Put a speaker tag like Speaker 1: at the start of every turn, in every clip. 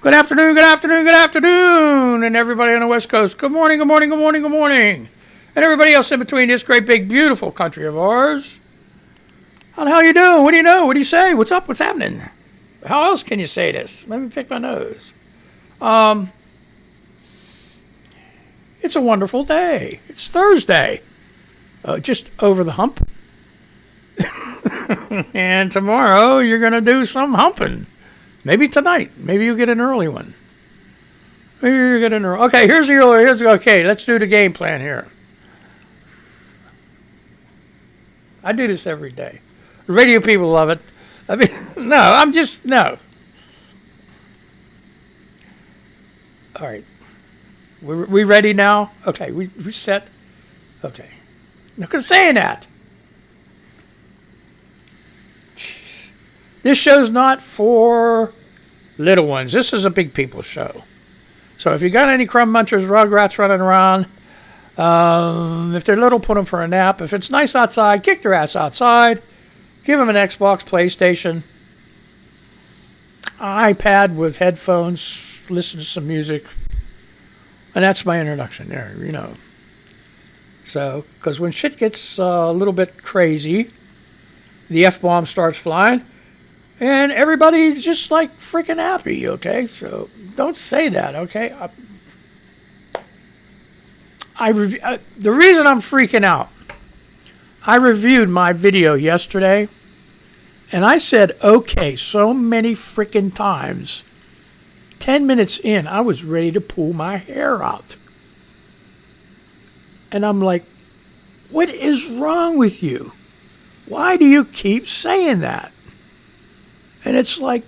Speaker 1: Good afternoon, good afternoon, good afternoon, and everybody on the West Coast. Good morning, good morning, good morning, good morning. And everybody else in between this great, big, beautiful country of ours. How the hell you doing? What do you know? What do you say? What's up? What's happening? How else can you say this? Let me pick my nose. It's a wonderful day. It's Thursday. Just over the hump. And tomorrow you're going to do some humping. Maybe tonight. Maybe you get an early one. Maybe you get an early. Okay, okay, let's do the game plan here. I do this every day. The radio people love it. I mean, no. All right. We ready now? Okay, we set. Okay. Now, quit saying that. This show's not for little ones. This is a big people show. So if you got any crumb munchers, rugrats running around, if they're little, put them for a nap. If it's nice outside, kick their ass outside. Give them an Xbox, PlayStation, iPad with headphones, listen to some music. And that's my introduction there, you know. So, because when shit gets a little bit crazy, the F-bomb starts flying. And everybody's just like freaking happy, okay? So don't say that, okay? The reason I'm freaking out, I reviewed my video yesterday, and I said okay so many freaking times. 10 minutes in, I was ready to pull my hair out. And I'm like, what is wrong with you? Why do you keep saying that? And it's like,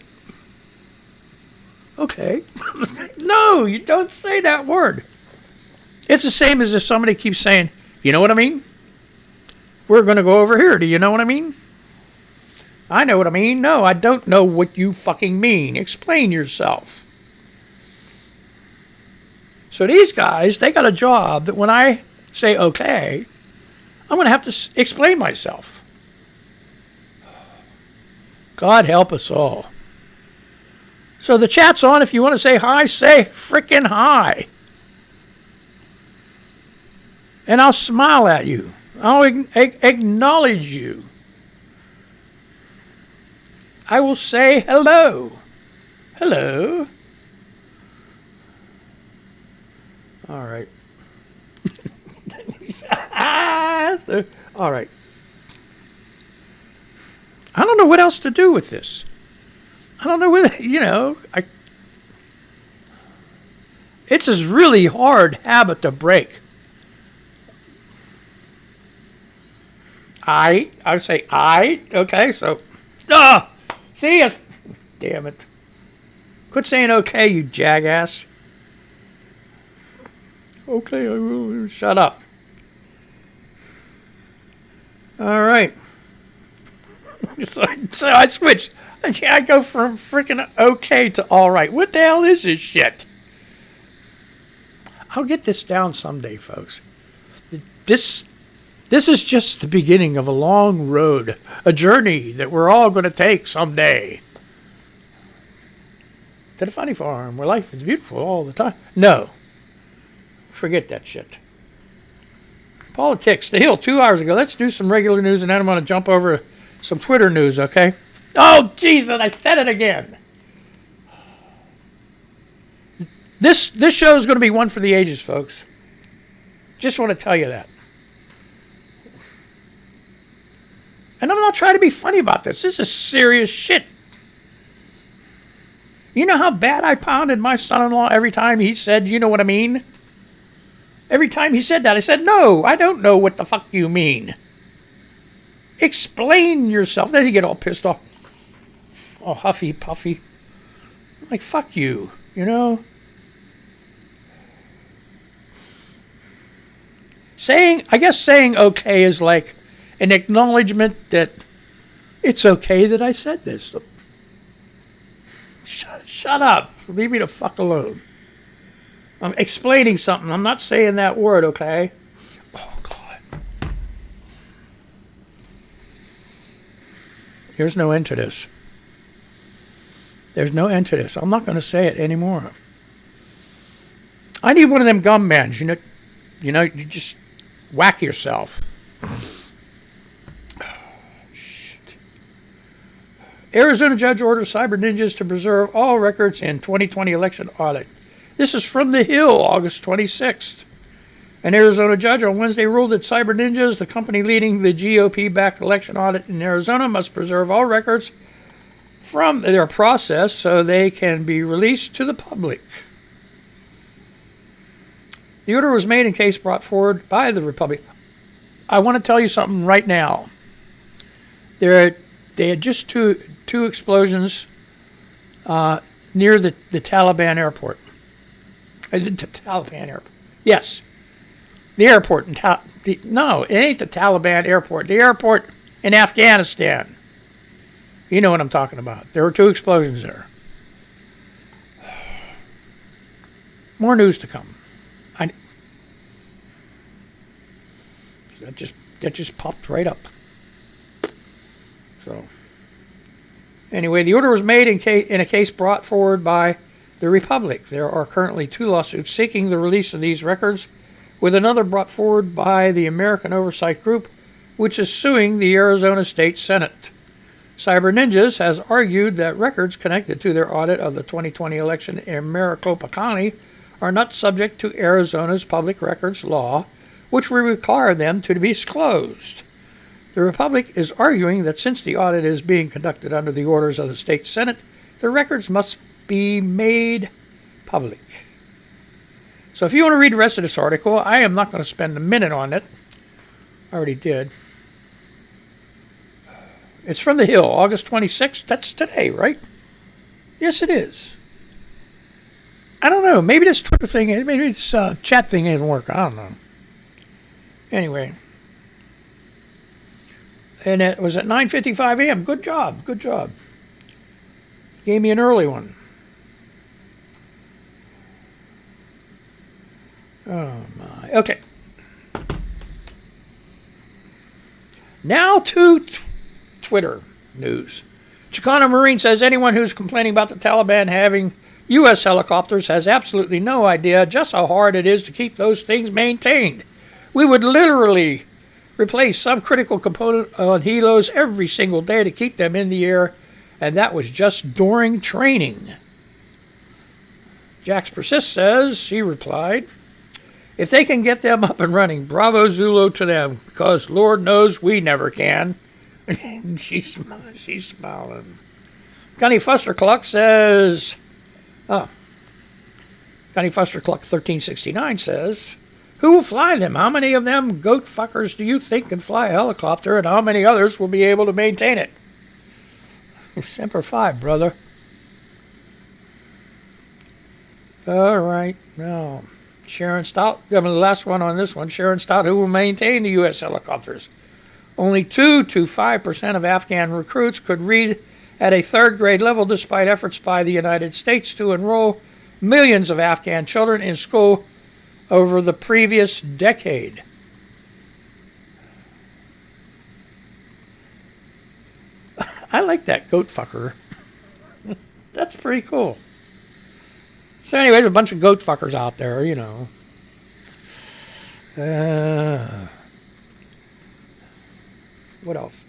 Speaker 1: okay. No, you don't say that word. It's the same as if somebody keeps saying, you know what I mean? We're going to go over here. Do you know what I mean? I know what I mean. No, I don't know what you fucking mean. Explain yourself. So these guys, they got a job that when I say okay, I'm going to have to explain myself. God help us all. So the chat's on. If you want to say hi, say frickin' hi. And I'll smile at you. I'll acknowledge you. I will say hello. Hello. All right. All right. I don't know what else to do with this. I don't know whether, it's a really hard habit to break. I say I, okay, so, see us. Damn it. Quit saying okay, you jackass. Okay, I will. Shut up. All right. So I switched. I go from freaking okay to all right. What the hell is this shit? I'll get this down someday, folks. This is just the beginning of a long road, a journey that we're all going to take someday. To the funny farm, where life is beautiful all the time. No. Forget that shit. Politics. The Hill, 2 hours ago. Let's do some regular news, and then I'm going to jump over some Twitter news, okay? Oh, Jesus, I said it again. This show is going to be one for the ages, folks. Just want to tell you that. And I'm not trying to be funny about this. This is serious shit. You know how bad I pounded my son-in-law every time he said, you know what I mean? Every time he said that, I said, no, I don't know what the fuck you mean. Explain yourself. Then he get all pissed off. Oh, huffy puffy. I'm like, fuck you, you know? I guess saying okay is like an acknowledgement that it's okay that I said this. Shut up. Leave me the fuck alone. I'm explaining something. I'm not saying that word, okay? Oh, God. There's no end to this. There's no end to this. I'm not going to say it anymore. I need one of them gum bands. You just whack yourself. Shit. Arizona judge orders cyber ninjas to preserve all records in 2020 election audit. This is from The Hill, August 26th. An Arizona judge on Wednesday ruled that Cyber Ninjas, the company leading the GOP-backed election audit in Arizona, must preserve all records from their process so they can be released to the public. The order was made in case brought forward by the Republic. I want to tell you something right now. They had just two explosions near the Taliban airport. The Taliban airport. Yes. The airport in no, it ain't the Taliban airport. The airport in Afghanistan. You know what I'm talking about. There were 2 explosions there. More news to come. That just popped right up. So, anyway, the order was made in a case brought forward by the Republic. There are currently 2 lawsuits seeking the release of these records, with another brought forward by the American Oversight Group, which is suing the Arizona State Senate. Cyber Ninjas has argued that records connected to their audit of the 2020 election in Maricopa County are not subject to Arizona's public records law, which will require them to be disclosed. The Republic is arguing that since the audit is being conducted under the orders of the state Senate, the records must be made public. So if you want to read the rest of this article, I am not going to spend a minute on it. I already did. It's from The Hill, August 26th. That's today, right? Yes, it is. I don't know. Maybe this Twitter thing, maybe this chat thing didn't work. I don't know. Anyway. And it was at 9:55 a.m. Good job. Good job. Gave me an early one. Oh, my. Okay. Now to Twitter news. Chicano Marine says anyone who's complaining about the Taliban having U.S. helicopters has absolutely no idea just how hard it is to keep those things maintained. We would literally replace some critical component on helos every single day to keep them in the air, and that was just during training. Jax Persist says, she replied, if they can get them up and running, bravo Zulu to them, because Lord knows we never can. she's smiling. Gunny Fustercluck says, Gunny Fustercluck 1369 says, who will fly them? How many of them goat fuckers do you think can fly a helicopter, and how many others will be able to maintain it? Semper Fi, brother. All right, now Sharon Stout, the last one on this one, Sharon Stout, who will maintain the U.S. helicopters. Only 2 to 5% of Afghan recruits could read at a 3rd grade level despite efforts by the United States to enroll millions of Afghan children in school over the previous decade. I like that goat fucker. That's pretty cool. So anyway, there's a bunch of goat fuckers out there, you know. What else?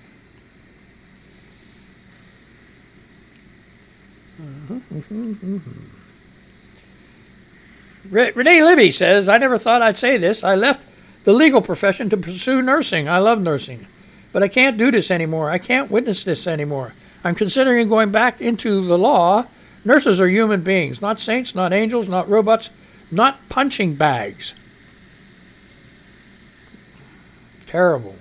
Speaker 1: Renee Libby says, I never thought I'd say this. I left the legal profession to pursue nursing. I love nursing. But I can't do this anymore. I can't witness this anymore. I'm considering going back into the law. Nurses are human beings, not saints, not angels, not robots, not punching bags. Terrible.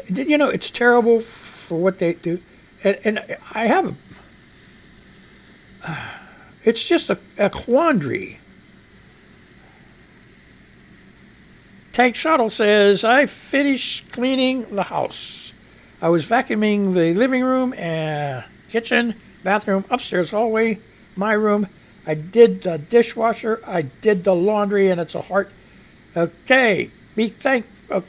Speaker 1: You know, it's terrible for what they do. And I have it's just a quandary. Tank Shuttle says, I finished cleaning the house. I was vacuuming the living room and kitchen, bathroom, upstairs hallway, my room. I did the dishwasher. I did the laundry, and it's a heart. Okay, be thankful.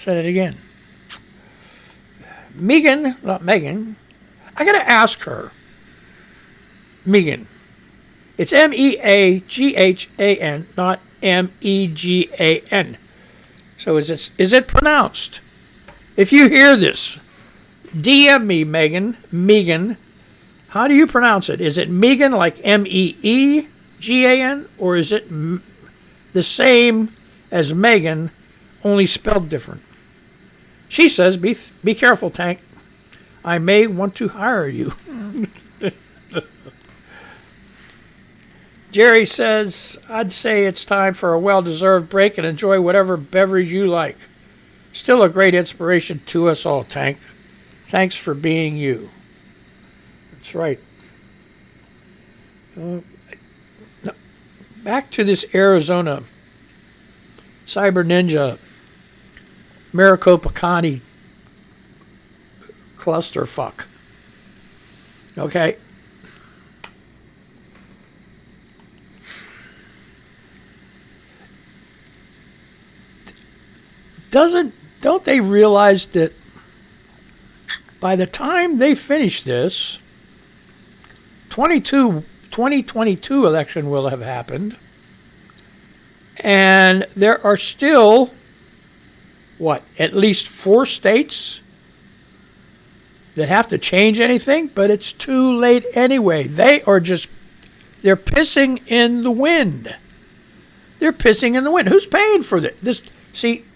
Speaker 1: Said it again. Megan, not Megan, I got to ask her, Megan. It's Meaghan, not Megan. So is it pronounced? If you hear this, DM me, Megan. How do you pronounce it? Is it Megan like Meegan, or is it the same as Megan, only spelled different? She says, be careful, Tank. I may want to hire you. Jerry says, I'd say it's time for a well-deserved break and enjoy whatever beverage you like. Still a great inspiration to us all, Tank. Thanks for being you. That's right. Back to this Arizona Cyber Ninja Maricopa County clusterfuck. Okay. Don't they realize that by the time they finish this, 2022 election will have happened, and there are still, at least 4 states that have to change anything, but it's too late anyway. They're pissing in the wind. They're pissing in the wind. Who's paying for this? See,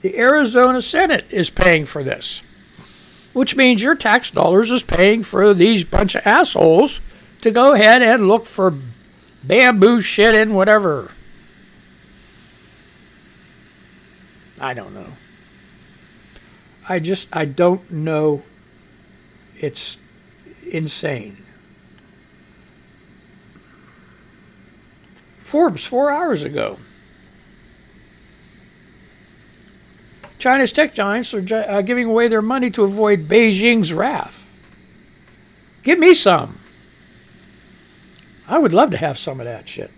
Speaker 1: the Arizona Senate is paying for this, which means your tax dollars is paying for these bunch of assholes to go ahead and look for bamboo shit and whatever. I don't know. I don't know. It's insane. Forbes, 4 hours ago. China's tech giants are giving away their money to avoid Beijing's wrath. Give me some. I would love to have some of that shit.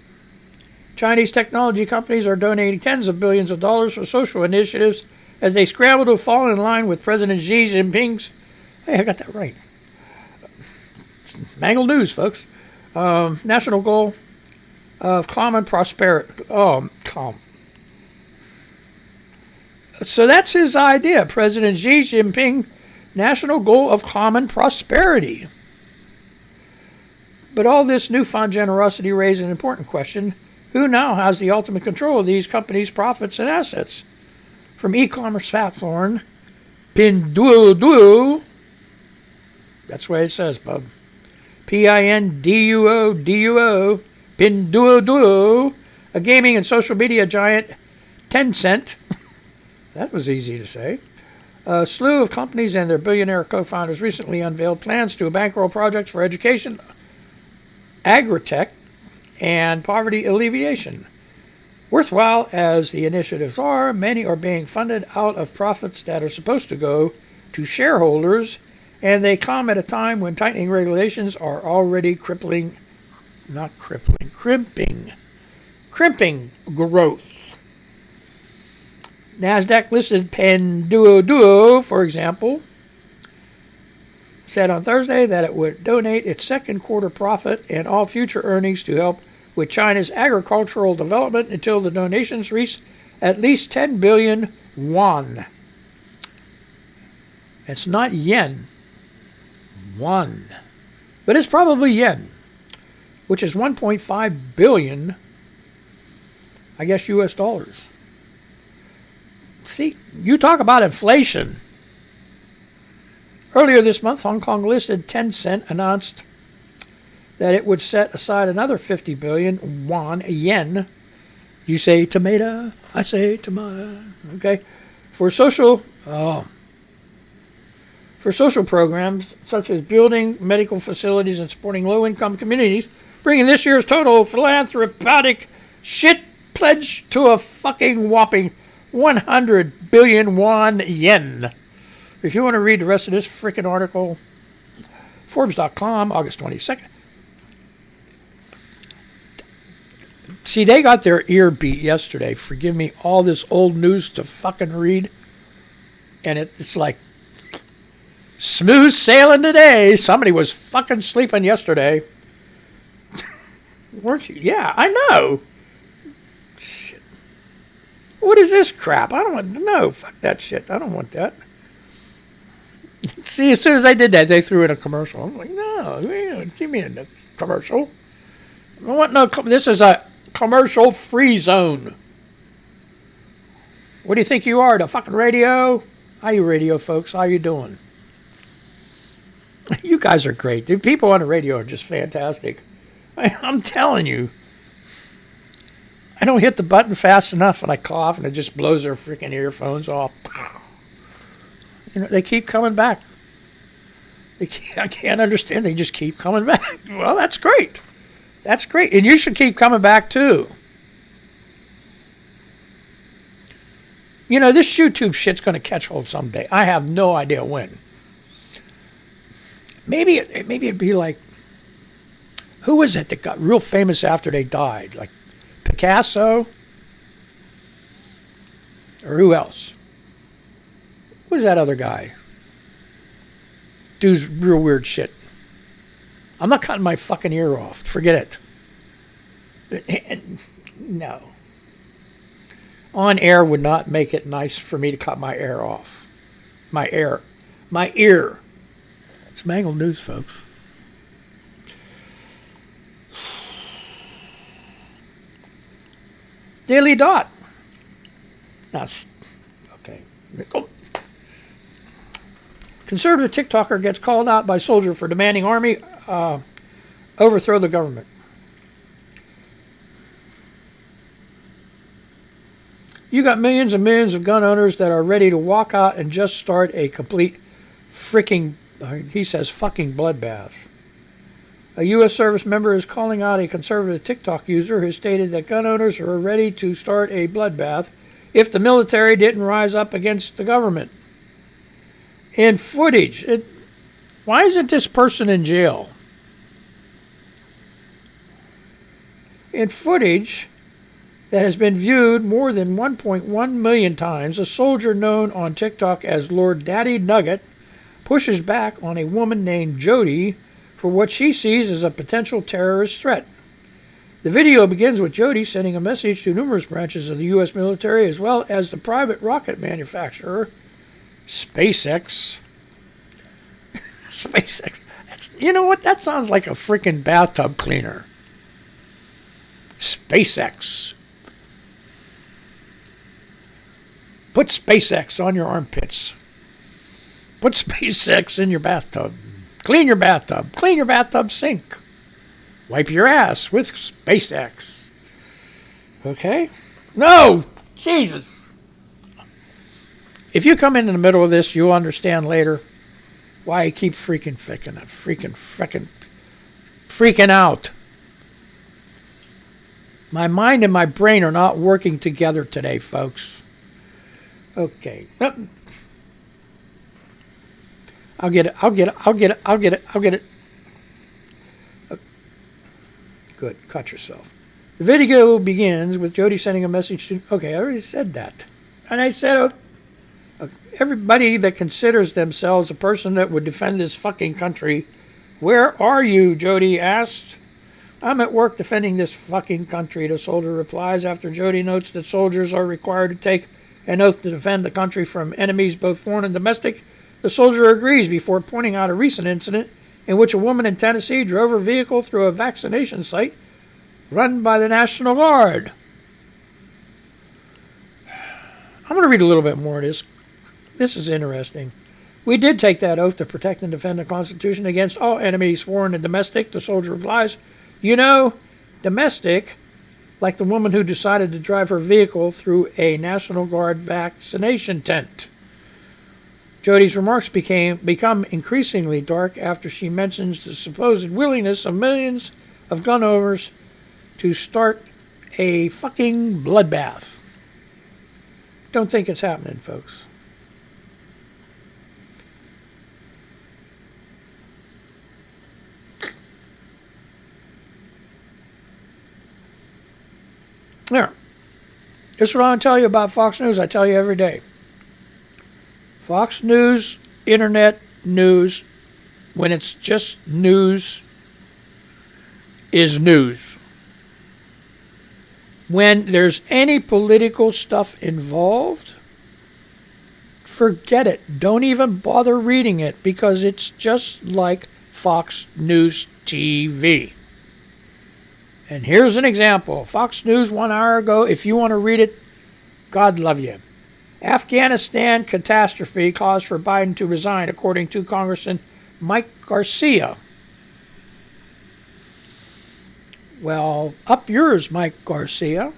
Speaker 1: Chinese technology companies are donating tens of billions of dollars for social initiatives as they scramble to fall in line with President Xi Jinping's... Hey, I got that right. Mangled news, folks. National goal of common prosperity. So that's his idea, President Xi Jinping, national goal of common prosperity. But all this newfound generosity raises an important question. Who now has the ultimate control of these companies' profits and assets? From e-commerce platform Pinduoduo, that's the way it says, bub. Pinduoduo, Pinduoduo, a gaming and social media giant, Tencent. That was easy to say. A slew of companies and their billionaire co-founders recently unveiled plans to bankroll projects for education, agri-tech, and poverty alleviation. Worthwhile as the initiatives are, many are being funded out of profits that are supposed to go to shareholders, and they come at a time when tightening regulations are already crimping growth. NASDAQ-listed Pinduoduo, for example, said on Thursday that it would donate its second quarter profit and all future earnings to help with China's agricultural development until the donations reach at least 10 billion won. It's not yen. Won. But it's probably yen, which is 1.5 billion, I guess, US dollars. See, you talk about inflation. Earlier this month, Hong Kong-listed Tencent announced that it would set aside another 50 billion yen. You say tomato, I say tomato. Okay, for social programs such as building medical facilities and supporting low-income communities, bringing this year's total philanthropic shit pledge to a fucking whopping 100 billion yen. If you want to read the rest of this freaking article, Forbes.com, August 22nd. See, they got their ear beat yesterday. Forgive me, all this old news to fucking read. And it's like, Smooth sailing today. Somebody was fucking sleeping yesterday. Weren't you? Yeah, I know. Shit. What is this crap? I don't want. No, fuck that shit. I don't want that. See, as soon as I did that, they threw in a commercial. I'm like, no, give me a commercial. I don't want no. This is a commercial-free zone. What do you think you are, the fucking radio? How you radio folks? How you doing? You guys are great. The people on the radio are just fantastic. I'm telling you. I don't hit the button fast enough and I cough and it just blows their freaking earphones off. You know, they keep coming back. I can't understand. They just keep coming back. Well, that's great. That's great. And you should keep coming back too. You know, this YouTube shit's going to catch hold someday. I have no idea when. Maybe it'd be like, who was it that got real famous after they died? Like Picasso? Or who else? Who was that other guy? Dude's real weird shit. I'm not cutting my fucking ear off. Forget it. No. On air would not make it nice for me to cut my ear off. My ear. It's Mangled News, folks. Daily Dot. That's okay. Oh. Conservative TikToker gets called out by soldier for demanding army overthrow the government. You got millions and millions of gun owners that are ready to walk out and just start a complete freaking, he says, fucking bloodbath. A U.S. service member is calling out a conservative TikTok user who stated that gun owners are ready to start a bloodbath if the military didn't rise up against the government. In footage, why isn't this person in jail? In footage that has been viewed more than 1.1 million times, a soldier known on TikTok as Lord Daddy Nugget pushes back on a woman named Jody for what she sees as a potential terrorist threat. The video begins with Jody sending a message to numerous branches of the U.S. military as well as the private rocket manufacturer, SpaceX. SpaceX. You know what? That sounds like a freaking bathtub cleaner. SpaceX. Put SpaceX on your armpits. Put SpaceX in your bathtub. Clean your bathtub. Clean your bathtub sink. Wipe your ass with SpaceX. Okay? No! Jesus! If you come in the middle of this, you'll understand later why I keep freaking out. My mind and my brain are not working together today, folks. Okay. I'll get it. Good. Cut yourself. The video begins with Jody sending a message to... Okay, I already said that. And I said... everybody that considers themselves a person that would defend this fucking country, where are you? Jody asked. I'm at work defending this fucking country, the soldier replies after Jody notes that soldiers are required to take an oath to defend the country from enemies both foreign and domestic. The soldier agrees before pointing out a recent incident in which a woman in Tennessee drove her vehicle through a vaccination site run by the National Guard. I'm going to read a little bit more of this. This is interesting. We did take that oath to protect and defend the Constitution against all enemies, foreign and domestic, the soldier replies. You know, domestic, like the woman who decided to drive her vehicle through a National Guard vaccination tent. Jody's remarks become increasingly dark after she mentions the supposed willingness of millions of gun owners to start a fucking bloodbath. Don't think it's happening, folks. There. This is what I want to tell you about Fox News. I tell you every day. Fox News, internet, news, when it's just news, is news. When there's any political stuff involved, forget it. Don't even bother reading it, because it's just like Fox News TV. And here's an example. Fox News 1 hour ago, if you want to read it, God love you. Afghanistan catastrophe cause for Biden to resign, according to Congressman Mike Garcia. Well, up yours, Mike Garcia.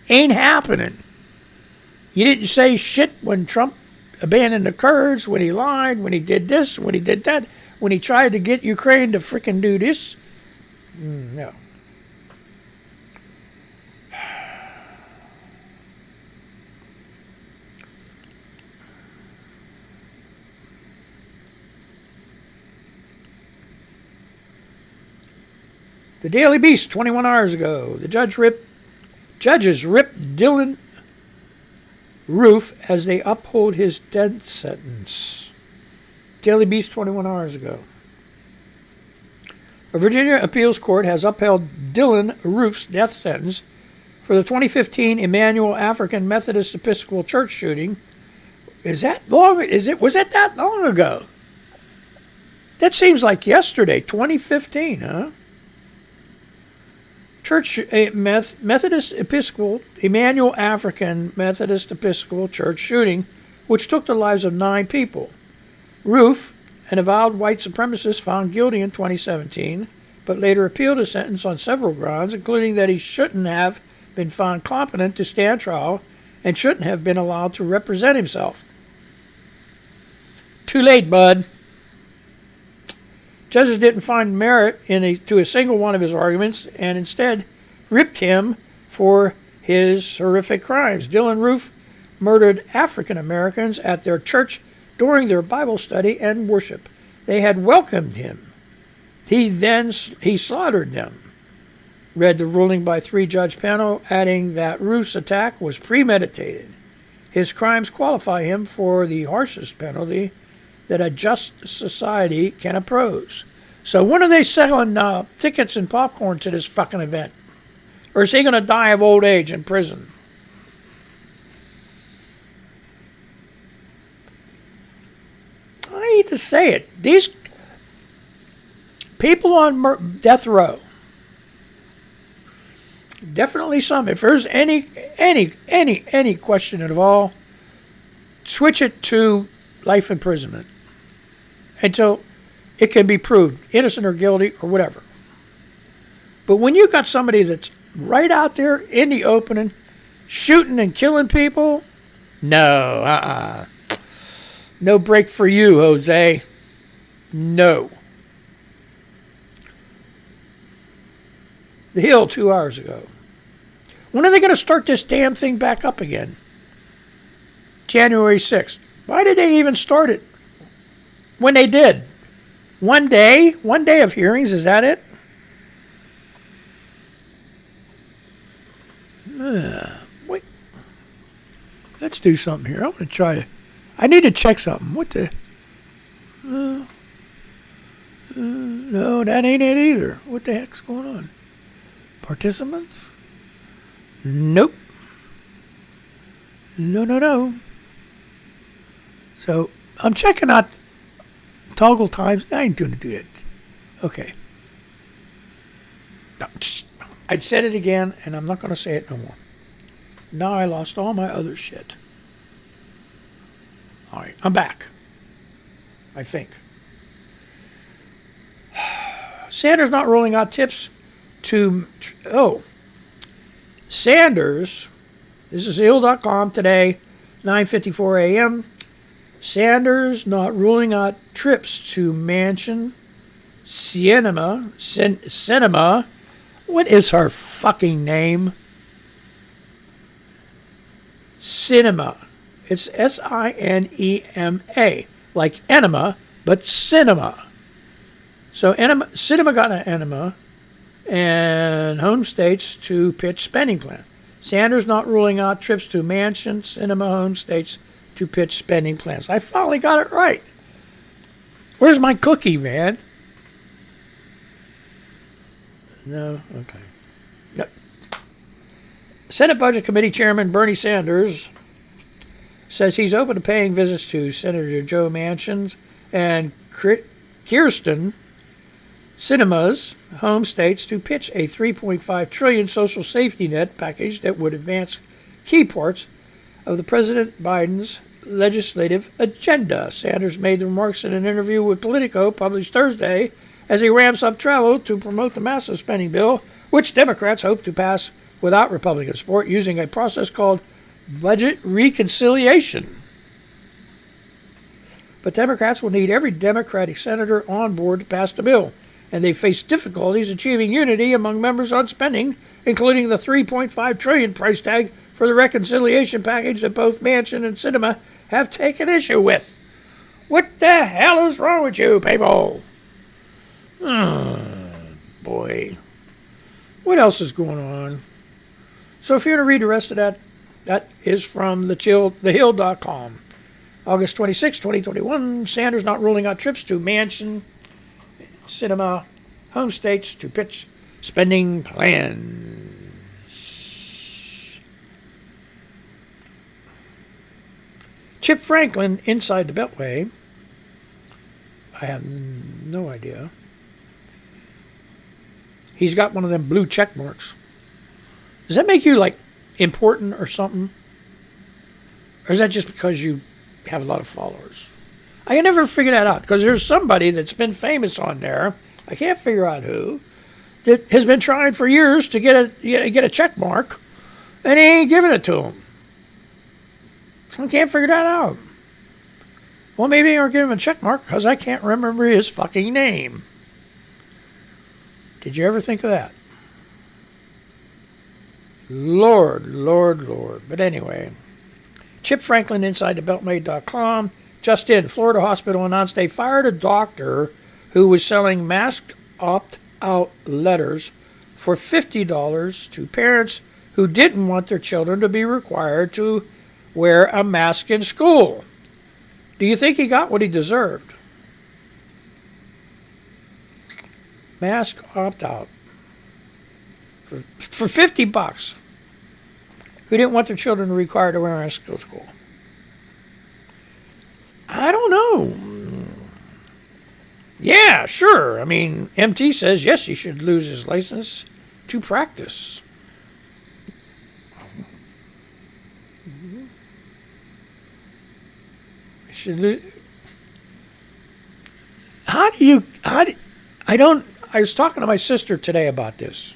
Speaker 1: Ain't happening. You didn't say shit when Trump abandoned the Kurds, when he lied, when he did this, when he did that, when he tried to get Ukraine to frickin' do this. No. The Daily Beast, 21 hours ago. The judges ripped Dylan Roof as they uphold his death sentence. Daily Beast, 21 hours ago. A Virginia appeals court has upheld Dylan Roof's death sentence for the 2015 Emmanuel African Methodist Episcopal Church shooting. Was that that long ago? That seems like yesterday, 2015, huh? Methodist Episcopal, Emmanuel African Methodist Episcopal Church shooting, which took the lives of 9 people. Roof, an avowed white supremacist, found guilty in 2017, but later appealed his sentence on several grounds, including that he shouldn't have been found competent to stand trial and shouldn't have been allowed to represent himself. Too late, bud. Judges didn't find merit to a single one of his arguments and instead ripped him for his horrific crimes. Dylan Roof murdered African Americans at their church during their Bible study and worship. They had welcomed him. He slaughtered them. Read the ruling by 3-judge panel, adding that Roof's attack was premeditated. His crimes qualify him for the harshest penalty that a just society can oppose. So when are they selling tickets and popcorn to this fucking event? Or is he going to die of old age in prison? I hate to say it. These people on death row, definitely some. If there's any question at all, switch it to life imprisonment until it can be proved innocent or guilty or whatever. But when you got somebody that's right out there in the opening, shooting and killing people, no, no break for you, Jose. No. The Hill, 2 hours ago. When are they going to start this damn thing back up again? January 6th. Why did they even start it when they did? One day of hearings, is that it? Wait. Let's do something here. I need to check something. What the? No, that ain't it either. What the heck's going on? Participants? Nope. No. So I'm checking out toggle times. I ain't going to do it. Okay. No, I'd said it again, and I'm not going to say it no more. Now I lost all my other shit. All right, I'm back. I think. Sanders not rolling out tips to... Sanders, this is Hill.com today, 9:54 a.m., Sanders not ruling out trips to Mansion, Cinema. What is her fucking name? Cinema. It's Sinema, like enema, but cinema. So cinema got an enema, and home states to pitch spending plan. Sanders not ruling out trips to Mansion, Cinema, home states to pitch spending plans. I finally got it right. Where's my cookie, man? No? Okay. Yep. Senate Budget Committee Chairman Bernie Sanders says he's open to paying visits to Senator Joe Manchin and Kirsten Sinema's home states to pitch a $3.5 trillion social safety net package that would advance key parts of the President Biden's legislative agenda. Sanders made the remarks in an interview with Politico published Thursday as he ramps up travel to promote the massive spending bill, which Democrats hope to pass without Republican support using a process called budget reconciliation. But Democrats will need every Democratic senator on board to pass the bill, and they face difficulties achieving unity among members on spending, including the $3.5 trillion price tag for the reconciliation package that both Manchin and Sinema have taken issue with. What the hell is wrong with you people? Oh, boy. What else is going on? So if you want to read the rest of that, that is from thehill.com. August 26, 2021, Sanders not ruling out trips to Manchin, Sinema, home states to pitch spending plans. Chip Franklin inside the Beltway. I have no idea. He's got one of them blue check marks. Does that make you, like, important or something? Or is that just because you have a lot of followers? I can never figure that out, because there's somebody that's been famous on there, I can't figure out who, that has been trying for years to get a check mark, and he ain't giving it to him. I can't figure that out. Well, maybe they aren't giving him a check mark because I can't remember his fucking name. Did you ever think of that? Lord, Lord, Lord. But anyway, Chip Franklin inside the Beltmate.com. Just in, Florida hospital in non-state fired a doctor who was selling masked opt-out letters for $50 to parents who didn't want their children to be required to wear a mask in school. Do you think he got what he deserved? Mask opt-out for $50 who didn't want their children required to wear a mask in school. I don't know. Yeah, sure. I mean, MT says, yes, he should lose his license to practice. I was talking to my sister today about this.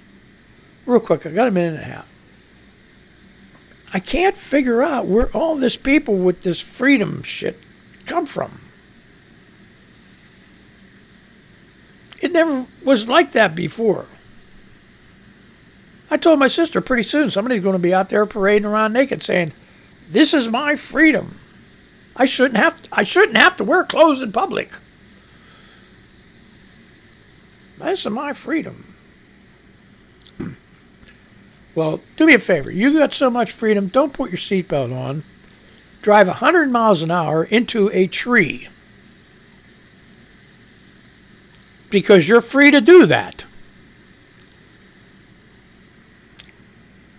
Speaker 1: Real quick, I got a minute and a half. I can't figure out where all this people with this freedom shit come from. It never was like that before. I told my sister pretty soon somebody's going to be out there parading around naked saying, "This is my freedom. I shouldn't have to wear clothes in public. This is my freedom." Well, do me a favor. You got so much freedom, don't put your seatbelt on. Drive 100 miles an hour into a tree. Because you're free to do that.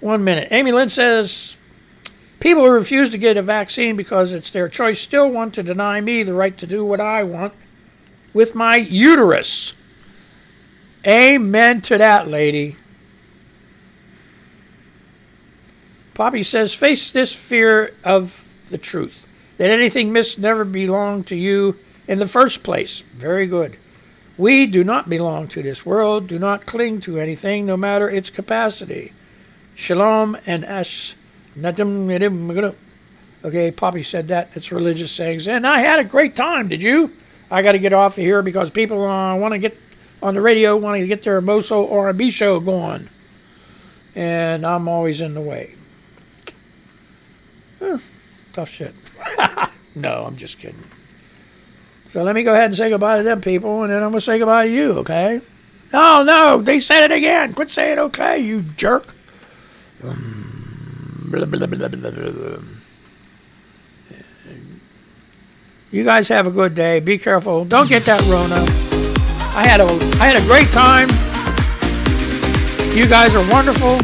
Speaker 1: 1 minute. Amy Lynn says, people who refuse to get a vaccine because it's their choice still want to deny me the right to do what I want with my uterus. Amen to that, lady. Poppy says, face this fear of the truth, that anything missed never belonged to you in the first place. Very good. We do not belong to this world. Do not cling to anything, no matter its capacity. Shalom and Ash. Okay, Poppy said that. It's religious sayings. And I had a great time, did you? I got to get off of here because people want to get on the radio, want to get their Moso R&B show going. And I'm always in the way. Tough shit. No, I'm just kidding. So let me go ahead and say goodbye to them people, and then I'm going to say goodbye to you, okay? No, they said it again. Quit saying okay, you jerk. Blah, blah, blah, blah, blah, blah. You guys have a good day. Be careful. Don't get that Rona. I had a great time. You guys are wonderful.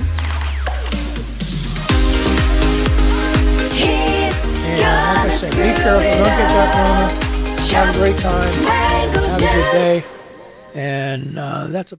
Speaker 1: And like I said, be careful. Don't get that Rona. Have a great time. Have a good day. And that's a